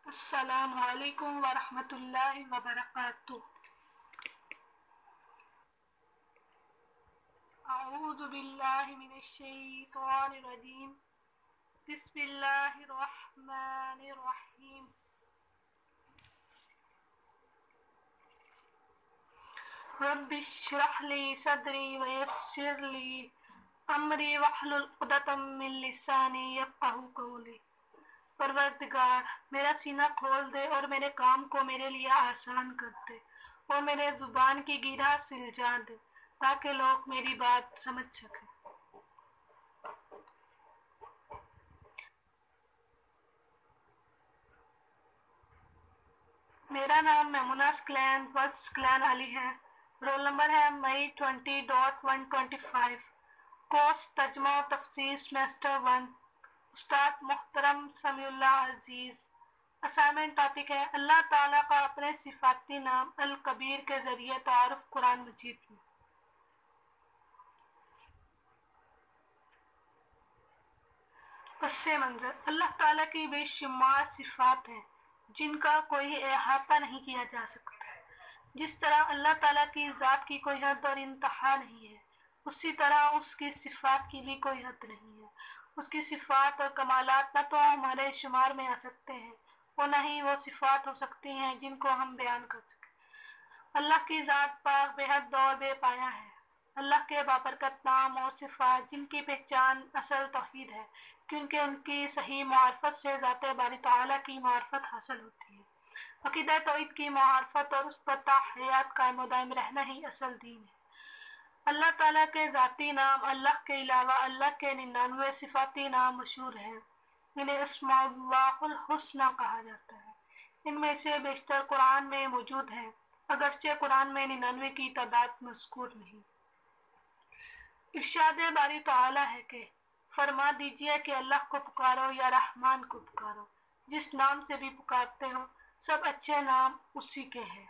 السلام علیکم ورحمۃ اللہ وبرکاتہ۔ اعوذ باللہ من الشیطان الرجیم، بسم اللہ الرحمن الرحیم۔ رب اشرح لی صدری ویسر لی امری واحلل عقدۃ من لسانی یفقہوا قولی۔ پروردگار، میرا سینہ کھول دے اور میرے کام کو میرے لیے آسان کر دے اور میرے زبان کی گرہ سلجھا دے تاکہ لوگ میری بات سمجھ سکیں۔ میرا نام میمونہ سکلین ورد سکلین علی ہے۔ رول نمبر ہے مئی 20.125۔ کورس ترجمہ و تفسیر سیمیسٹر 1، استاد محترم سمیع اللہ عزیز۔ اسائنمنٹ ٹاپک ہے اللہ تعالیٰ کا اپنے صفاتی نام الکبیر کے ذریعے تعارف قرآن مجید میں۔ پس منظر، اللہ تعالیٰ کی بے شمار صفات ہیں جن کا کوئی احاطہ نہیں کیا جا سکتا۔ جس طرح اللہ تعالیٰ کی ذات کی کوئی حد اور انتہا نہیں ہے، اسی طرح اس کی صفات کی بھی کوئی حد نہیں ہے۔ اس کی صفات اور کمالات نہ تو ہمارے شمار میں آ سکتے ہیں اور نہ ہی وہ صفات ہو سکتی ہیں جن کو ہم بیان کر سکیں۔ اللہ کی ذات پاک بے حد اور بے پایہ ہے۔ اللہ کے بابرکت نام اور صفات جن کی پہچان اصل توحید ہے، کیونکہ ان کی صحیح معرفت سے ذات باری تعالیٰ کی معرفت حاصل ہوتی ہے۔ عقیدہ توحید کی معرفت اور اس پر حیات قائم و دائم رہنا ہی اصل دین ہے۔ اللہ تعالیٰ کے ذاتی نام اللہ کے علاوہ اللہ کے 99 صفاتی نام مشہور ہیں۔ انہیں اسماء اللہ الحسنی کہا جاتا ہے۔ ان میں سے بیشتر قرآن میں موجود ہیں، اگرچہ قرآن میں 99 کی تعداد مذکور نہیں۔ ارشاد باری تعالیٰ ہے کہ فرما دیجئے کہ اللہ کو پکارو یا رحمان کو پکارو، جس نام سے بھی پکارتے ہو سب اچھے نام اسی کے ہیں۔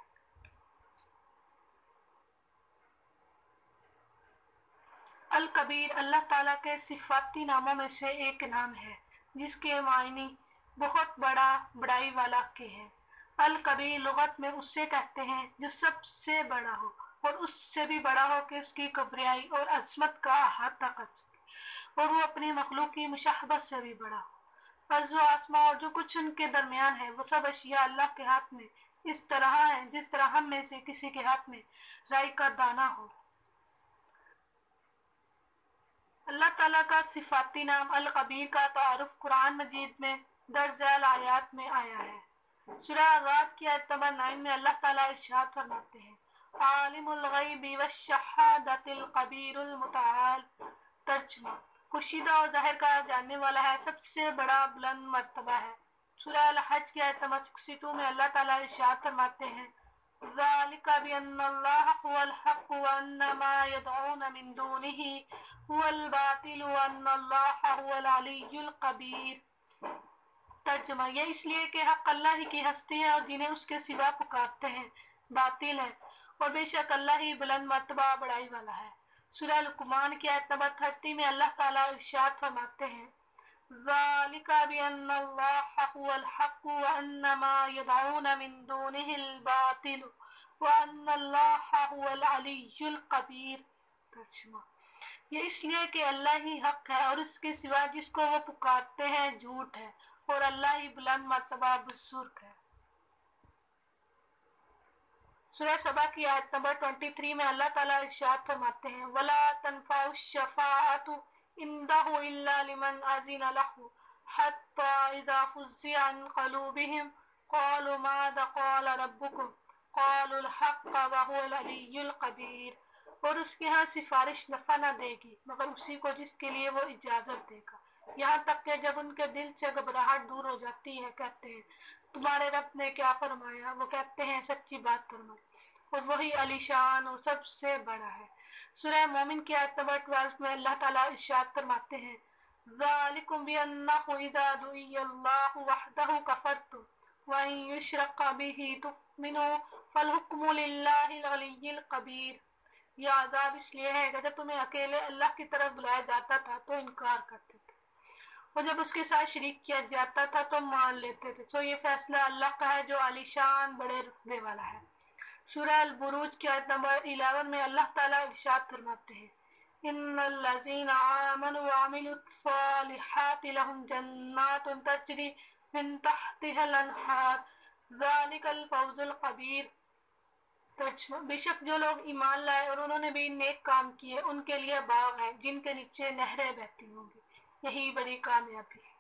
الکبیر اللہ تعالیٰ کے صفاتی ناموں میں سے ایک نام ہے جس کے معنی بہت بڑا، بڑائی والا کے ہیں۔ الکبیر لغت میں اسے کہتے ہیں جو سب سے بڑا ہو اور اس سے بھی بڑا ہو کہ اس کی کبریائی اور عظمت کا احاطہ کر سکے، اور وہ اپنی مخلوق کی مشابہت سے بھی بڑا ہو۔ ارض و آسمان اور جو کچھ ان کے درمیان ہے وہ سب اشیاء اللہ کے ہاتھ میں اس طرح ہیں جس طرح ہم میں سے کسی کے ہاتھ میں رائی کا دانہ ہو۔ اللہ تعالیٰ کا صفاتی نام الکبیر کا تعارف قرآن مجید میں درج ذیل آیات میں آیا ہے۔ سورہ اعراف کی آیت نمبر 9 میں اللہ تعالیٰ ارشاد فرماتے ہیں، عالم الغیب والشہادۃ الکبیر المتعال۔ ترجمہ، پوشیدہ اور ظاہر کا جاننے والا ہے، سب سے بڑا بلند مرتبہ ہے۔ سورہ الحج کی آیت نمبر 62 میں اللہ تعالیٰ ارشاد فرماتے ہیں، ذَلِكَ بِأَنَّ اللَّهَ هُوَ الْحَقُّ وَأَنَّ مَا يَدْعُونَ مِن دُونِهِ هُوَ الْبَاطِلُ وَأَنَّ اللَّهَ هُوَ الْعَلِيُّ الْكَبِيرُ۔ ترجمہ، یہ اس لیے کہ حق اللہ ہی کی ہستی ہے اور جنہیں اس کے سوا پکارتے ہیں باطل ہے، اور بے شک اللہ ہی بلند مرتبہ بڑائی والا ہے۔ سورہ لقمان کی آیت نمبر 30 میں اللہ تعالیٰ ارشاد فرماتے ہیں، ذَلِكَ بِأَنَّ اللَّهَ هُوَ الْحَقُّ وَأَنَّ مَا يَدْعُونَ مِن دُونِهِ الْبَاطِلُ وَأَنَّ اللَّهَ هُوَ الْعَلِيُّ الْكَبِيرُ۔ ترجمہ، یہ اس لیے کہ اللہ ہی حق ہے اور اس کے سوا جس کو وہ پکارتے ہیں جھوٹ ہے، اور اللہ ہی بلند مرتبہ بزرگ ہے۔ سورہ سبا کی آیت نمبر 23 میں اللہ تعالیٰ ارشاد فرماتے ہیں، وَلَا تَنفَعُ الشَّفَاعَةُ عِندَهُ إِلَّا لِمَنْ أَذِنَ لَهُ حَتَّى إِذَا فُزِّعَ عَنْ قُلُوبِهِمْ قَالُوا مَاذَا قَالَ رَبُّكُمْ قَالُوا الْحَقَّ وَهُوَ الْعَلِيُّ الْكَبِيرُ۔ اور اس کے ہاں سفارش نفع نہ دے گی مگر اسی کو جس کے لیے وہ اجازت دے گا، یہاں تک کہ جب ان کے دل سے گھبراہٹ دور ہو جاتی ہے کہتے ہیں تمہارے رب نے کیا فرمایا، وہ کہتے ہیں سچی بات فرمائی، اور وہی علی شان اور سب سے بڑا ہے۔ سورہ مومن کی آیت نمبر 12 میں اللہ تعالیٰ ارشاد فرماتے ہیں، ذَلِكُمْ بِأَنَّهُ إِذَا دُعِيَ اللَّهُ وَحْدَهُ كَفَرْتُمْ وَإِن يُشْرَكْ بِهِ تُؤْمِنُوا فَالْحُكْمُ لِلَّهِ الْعَلِيِّ الْكَبِيرِ۔ یہ عذاب اس لیے ہے کہ جب تمہیں اکیلے اللہ کی طرف بلایا جاتا تھا تو انکار کرتے تھے، اور جب اس کے ساتھ شریک کیا جاتا تھا تو مان لیتے تھے۔ تو یہ فیصلہ اللہ کا ہے جو عالی شان بڑے رتبے والا ہے۔ سورہ البروج کی آیت نمبر 11 میں اللہ تعالیٰ ارشاد فرماتے ہیں ان الذین آمنوا وعملوا الصالحات لهم جنات تجری من تحتها الانہار ذلک الفوز الکبیر۔ بے شک جو لوگ ایمان لائے اور انہوں نے بھی نیک کام کیے ان کے لیے باغ ہیں جن کے نیچے نہریں بہتی ہوں گی، یہی بڑی کامیابی ہے۔